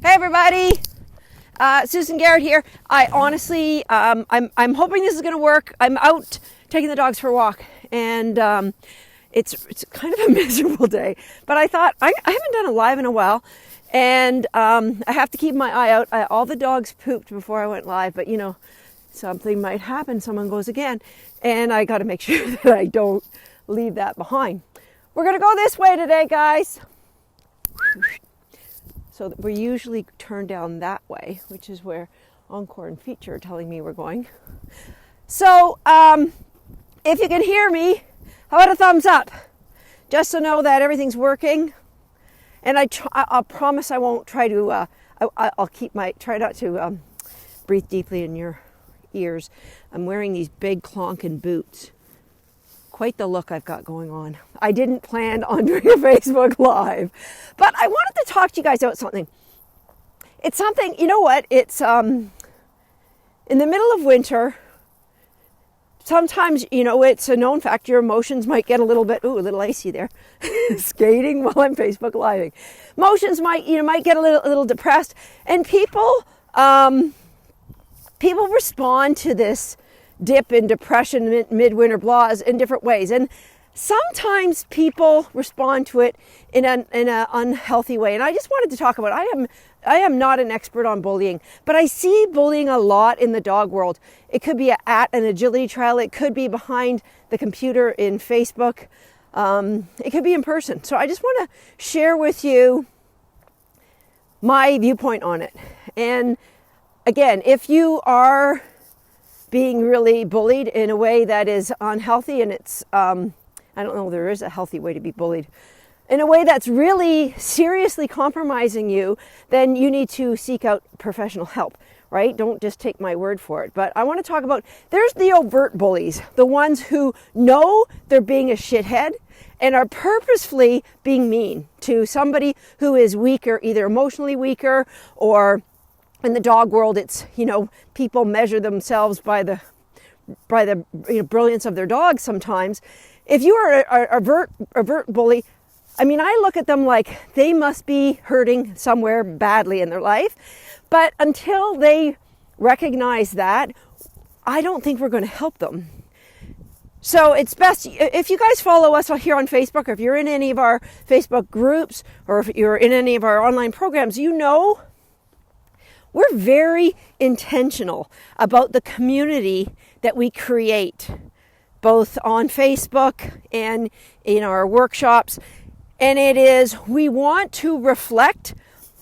Hey everybody, Susan Garrett here. I honestly, I'm hoping this is going to work. I'm out taking the dogs for a walk, and it's kind of a miserable day. But I thought I haven't done a live in a while, and I have to keep my eye out. All the dogs pooped before I went live, but you know, something might happen. Someone goes again, and I got to make sure that I don't leave that behind. We're going to go this way today, guys. So we're usually turned down that way, which is where Encore and Feature are telling me we're going. So if you can hear me, how about a thumbs up? Just to know that everything's working. And I'll promise I won't try to, I'll try not to breathe deeply in your ears. I'm wearing these big clonkin' boots. Quite the look I've got going on. I didn't plan on doing a Facebook Live, but I wanted to talk to you guys about something. It's something, you know what, it's in the middle of winter. Sometimes, you know, it's a known fact your emotions might get a little icy there. Skating while I'm Facebook Living. Emotions might get a little depressed, and people respond to this dip in depression, midwinter blahs in different ways. And sometimes people respond to it in an unhealthy way. And I just wanted to talk about, I am not an expert on bullying, but I see bullying a lot in the dog world. It could be at an agility trial. It could be behind the computer in Facebook. It could be in person. So I just want to share with you my viewpoint on it. And again, if you are being really bullied in a way that is unhealthy, and it's, I don't know if there is a healthy way to be bullied, in a way that's really seriously compromising you, then you need to seek out professional help, right? Don't just take my word for it. But I want to talk about, there's the overt bullies, the ones who know they're being a shithead and are purposefully being mean to somebody who is weaker, either emotionally weaker, or in the dog world, it's, you know, people measure themselves by the brilliance of their dogs sometimes. If you are an overt bully, I mean, I look at them like they must be hurting somewhere badly in their life. But until they recognize that, I don't think we're going to help them. So it's best, if you guys follow us here on Facebook, or if you're in any of our Facebook groups, or if you're in any of our online programs, you know we're very intentional about the community that we create, both on Facebook and in our workshops. And it is, we want to reflect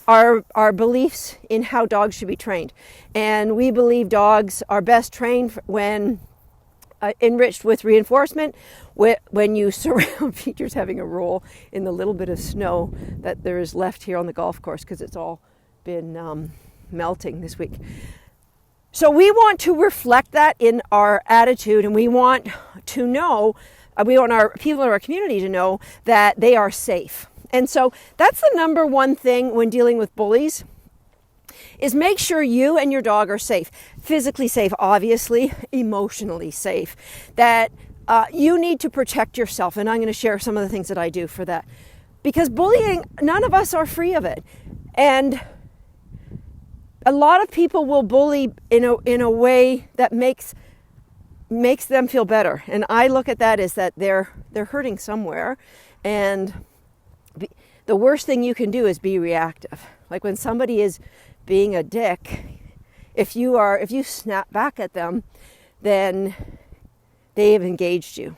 our beliefs in how dogs should be trained. And we believe dogs are best trained when enriched with reinforcement, when you surround Features having a roll in the little bit of snow that there is left here on the golf course, because it's all been melting this week. So we want to reflect that in our attitude, and we want to know, we want our people in our community to know that they are safe. And so that's the number one thing when dealing with bullies, is make sure you and your dog are safe. Physically safe, obviously, emotionally safe. That you need to protect yourself, and I'm going to share some of the things that I do for that. Because bullying, none of us are free of it. And a lot of people will bully in a way that makes them feel better. And I look at that as that they're hurting somewhere. And the worst thing you can do is be reactive. Like when somebody is being a dick, if you snap back at them, then they have engaged you.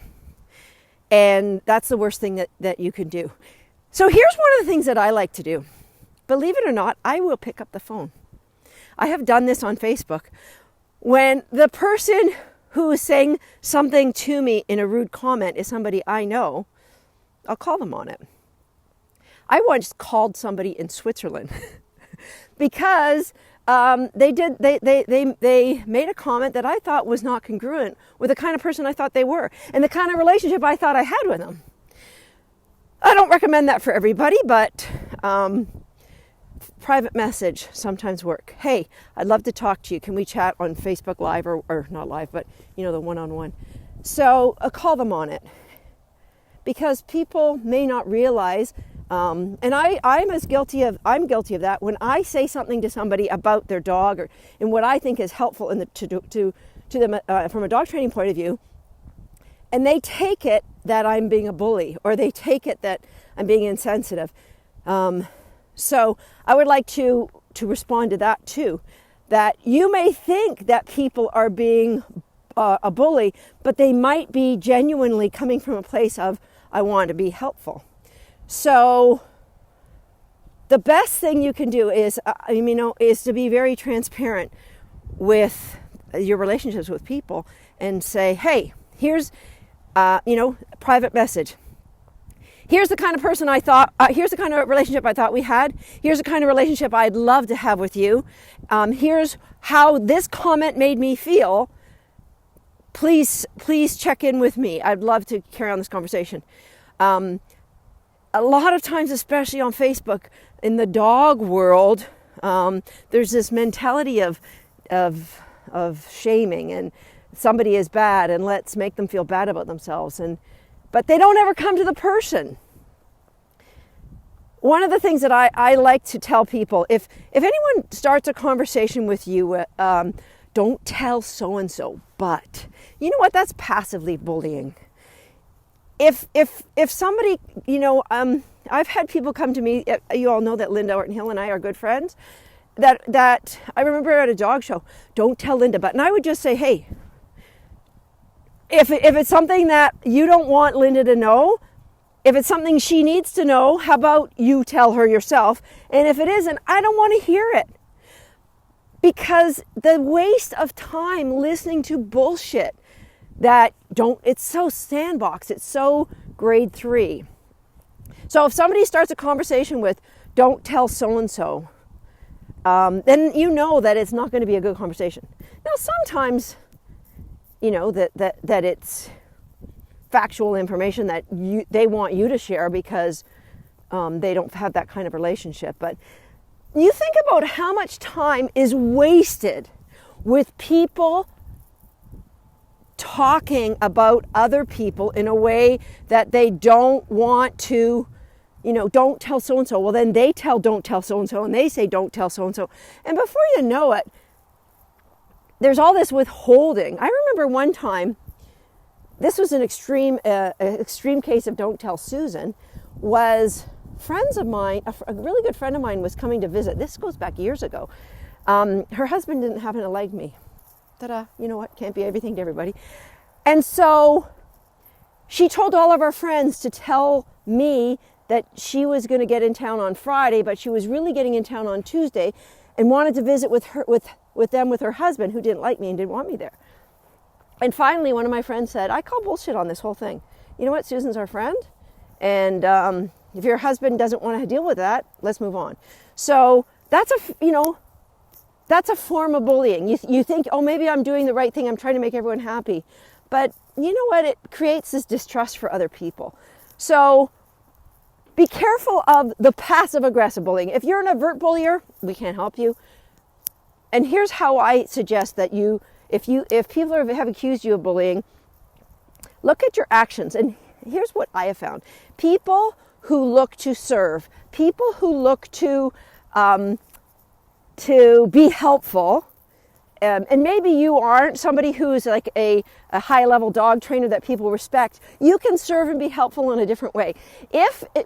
And that's the worst thing that you can do. So here's one of the things that I like to do. Believe it or not, I will pick up the phone. I have done this on Facebook. When the person who is saying something to me in a rude comment is somebody I know, I'll call them on it. I once called somebody in Switzerland because they made a comment that I thought was not congruent with the kind of person I thought they were and the kind of relationship I thought I had with them. I don't recommend that for everybody, but private message sometimes work. Hey, I'd love to talk to you. Can we chat on Facebook Live or not live, but you know, the one-on-one. So call them on it, because people may not realize And I'm guilty of that. When I say something to somebody about their dog or in what I think is helpful to them from a dog training point of view, and they take it that I'm being a bully, or they take it that I'm being insensitive. So I would like to respond to that too, that you may think that people are being a bully, but they might be genuinely coming from a place of, I want to be helpful. So the best thing you can do is to be very transparent with your relationships with people and say, hey, here's, private message. Here's the kind of person I thought, here's the kind of relationship I thought we had. Here's the kind of relationship I'd love to have with you. Here's how this comment made me feel. Please check in with me. I'd love to carry on this conversation. A lot of times, especially on Facebook, in the dog world, there's this mentality of shaming, and somebody is bad and let's make them feel bad about themselves. But they don't ever come to the person. One of the things that I like to tell people, if anyone starts a conversation with you, don't tell so-and-so, but you know what? That's passively bullying. If somebody, I've had people come to me, you all know that Linda Orton-Hill and I are good friends, that I remember at a dog show, don't tell Linda, but, and I would just say, hey, if it's something that you don't want Linda to know, if it's something she needs to know, how about you tell her yourself? And if it isn't, I don't want to hear it. Because the waste of time listening to bullshit it's so sandbox, it's so grade 3. So if somebody starts a conversation with, don't tell so-and-so, then you know that it's not going to be a good conversation. Now, sometimes, that it's factual information that they want you to share because they don't have that kind of relationship. But you think about how much time is wasted with people talking about other people in a way that they don't want to, don't tell so-and-so. Well, then they don't tell so-and-so, and they say don't tell so-and-so. And before you know it, there's all this withholding. I remember one time, this was an extreme case of don't tell Susan, was friends of mine, a really good friend of mine was coming to visit. This goes back years ago. Her husband didn't happen to like me. Ta-da, you know what? Can't be everything to everybody. And so she told all of our friends to tell me that she was going to get in town on Friday, but she was really getting in town on Tuesday and wanted to visit with her husband, who didn't like me and didn't want me there. And finally, one of my friends said, I call bullshit on this whole thing. You know what? Susan's our friend. And if your husband doesn't want to deal with that, let's move on. So that's a form of bullying. You think, oh, maybe I'm doing the right thing. I'm trying to make everyone happy. But you know what? It creates this distrust for other people. So be careful of the passive aggressive bullying. If you're an overt bullier, we can't help you. And here's how I suggest that if people have accused you of bullying, look at your actions. And here's what I have found. People who look to serve, people who look to be helpful, and maybe you aren't somebody who's like a high-level dog trainer that people respect, you can serve and be helpful in a different way.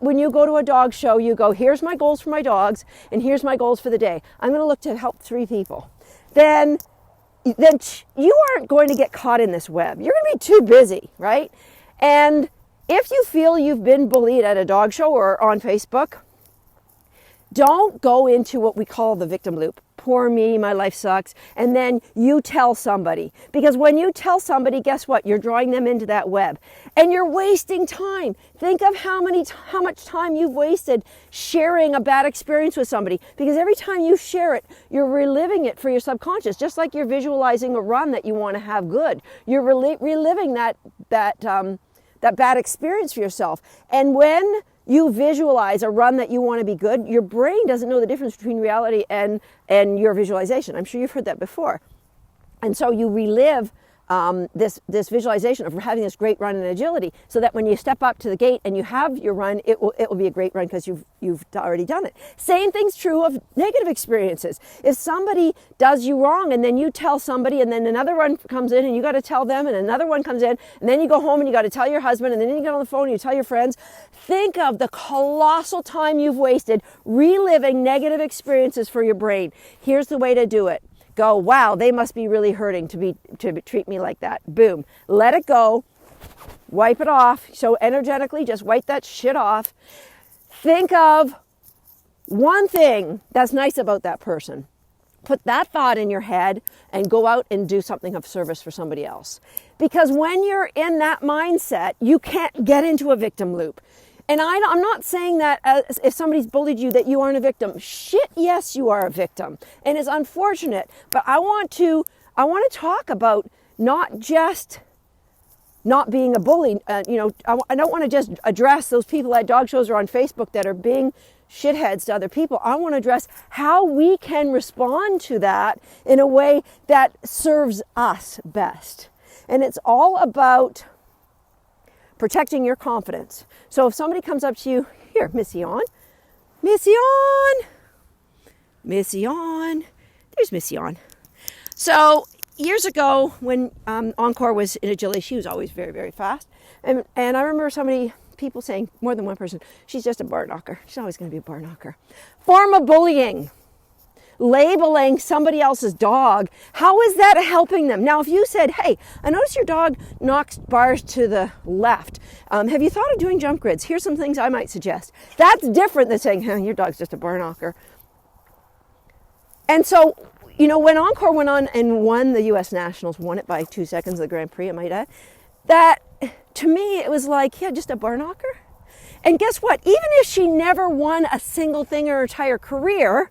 When you go to a dog show, you go, here's my goals for my dogs, and here's my goals for the day. I'm going to look to help 3 people. Then you aren't going to get caught in this web. You're going to be too busy, right? And if you feel you've been bullied at a dog show or on Facebook, don't go into what we call the victim loop. Poor me, my life sucks. And then you tell somebody. Because when you tell somebody, guess what? You're drawing them into that web. And you're wasting time. Think of how much time you've wasted sharing a bad experience with somebody. Because every time you share it, you're reliving it for your subconscious. Just like you're visualizing a run that you want to have good. You're reliving that bad experience for yourself. And when you visualize a run that you want to be good, your brain doesn't know the difference between reality and your visualization. I'm sure you've heard that before. And so you relive this visualization of having this great run in agility, so that when you step up to the gate and you have your run, it will be a great run because you've already done it. Same thing's true of negative experiences. If somebody does you wrong and then you tell somebody, and then another one comes in and you got to tell them, and another one comes in, and then you go home and you got to tell your husband, and then you get on the phone and you tell your friends. Think of the colossal time you've wasted reliving negative experiences for your brain. Here's the way to do it. Go, wow, they must be really hurting to treat me like that. Boom. Let it go. Wipe it off. So energetically, just wipe that shit off. Think of one thing that's nice about that person. Put that thought in your head and go out and do something of service for somebody else. Because when you're in that mindset, you can't get into a victim loop. And I'm not saying that if somebody's bullied you that you aren't a victim. Shit, yes, you are a victim. And it's unfortunate. But I want to talk about not just not being a bully. I don't want to just address those people at dog shows or on Facebook that are being shitheads to other people. I want to address how we can respond to that in a way that serves us best. And it's all about protecting your confidence. So if somebody comes up to you, here, Missy on. There's Missy on. So years ago when Encore was in agility, she was always very, very fast. And I remember people saying, more than one person, she's just a bar knocker. She's always going to be a bar knocker. Form of bullying. Labeling somebody else's dog. How is that helping them? Now, if you said, hey, I noticed your dog knocks bars to the left. Have you thought of doing jump grids? Here's some things I might suggest. That's different than saying, your dog's just a bar knocker. And so, when Encore went on and won the U.S. Nationals, won it by 2 seconds of the Grand Prix, I might add, that, to me, it was like, just a bar knocker. And guess what? Even if she never won a single thing in her entire career,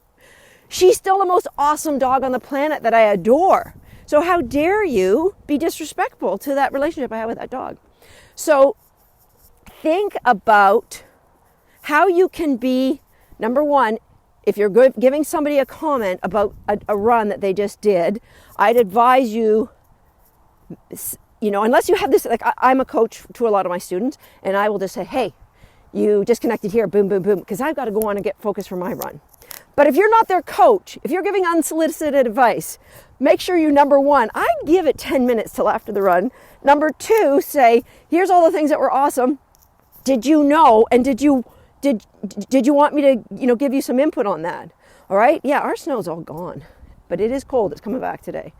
she's still the most awesome dog on the planet that I adore. So how dare you be disrespectful to that relationship I have with that dog? So think about how you can be, number one, if you're giving somebody a comment about a run that they just did, I'd advise you, unless you have this, like I'm a coach to a lot of my students, and I will just say, hey, you disconnected here, boom, boom, boom, because I've got to go on and get focused for my run. But if you're not their coach, if you're giving unsolicited advice, make sure you, number one, I'd give it 10 minutes till after the run. Number two, say, here's all the things that were awesome. Did you know? And did you want me to, give you some input on that? All right. Yeah, our snow's all gone, but it is cold. It's coming back today.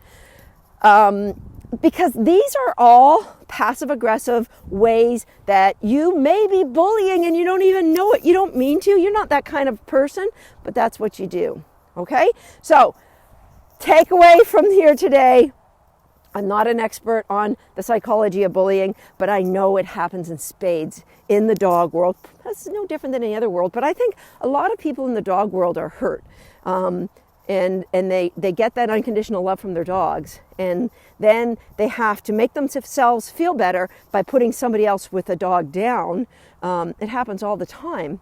Because these are all passive-aggressive ways that you may be bullying and you don't even know it. You don't mean to. You're not that kind of person, but that's what you do. Okay? So, takeaway from here today, I'm not an expert on the psychology of bullying, but I know it happens in spades in the dog world. That's no different than any other world, but I think a lot of people in the dog world are hurt. And they get that unconditional love from their dogs, and then they have to make themselves feel better by putting somebody else with a dog down. It happens all the time.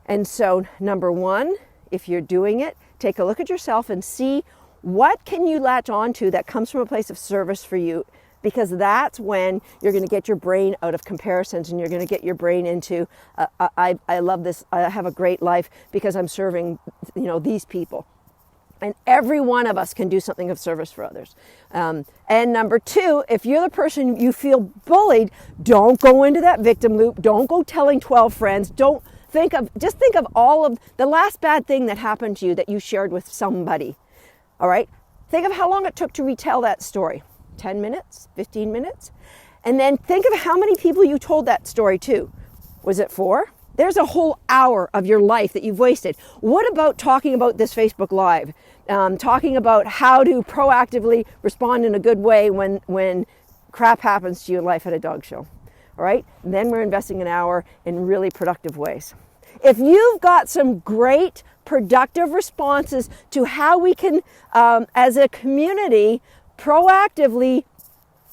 And so, number one, if you're doing it, take a look at yourself and see what can you latch onto that comes from a place of service for you, because that's when you're going to get your brain out of comparisons and you're going to get your brain into, I love this, I have a great life because I'm serving, these people. And every one of us can do something of service for others. And number two, if you're the person you feel bullied, don't go into that victim loop. Don't go telling 12 friends. Just think of all of the last bad thing that happened to you that you shared with somebody. All right? Think of how long it took to retell that story. 10 minutes, 15 minutes. And then think of how many people you told that story to. Was it 4? There's a whole hour of your life that you've wasted. What about talking about this Facebook Live? Talking about how to proactively respond in a good way when crap happens to you in life at a dog show. All right? And then we're investing an hour in really productive ways. If you've got some great productive responses to how we can, as a community, proactively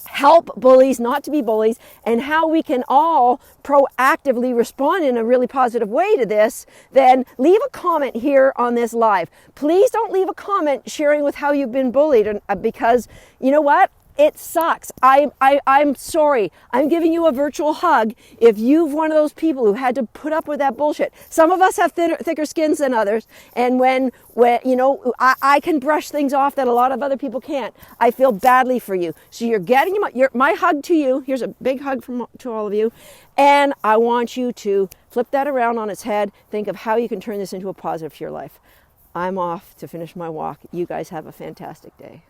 help bullies not to be bullies, and how we can all proactively respond in a really positive way to this, then leave a comment here on this live. Please don't leave a comment sharing with how you've been bullied, because you know what? it sucks. I'm sorry. I'm giving you a virtual hug if you're one of those people who had to put up with that bullshit. Some of us have thicker skins than others, and when you know, I can brush things off that a lot of other people can't. I feel badly for you. So you're getting my hug to you. Here's a big hug to all of you, and I want you to flip that around on its head. Think of how you can turn this into a positive for your life. I'm off to finish my walk. You guys have a fantastic day.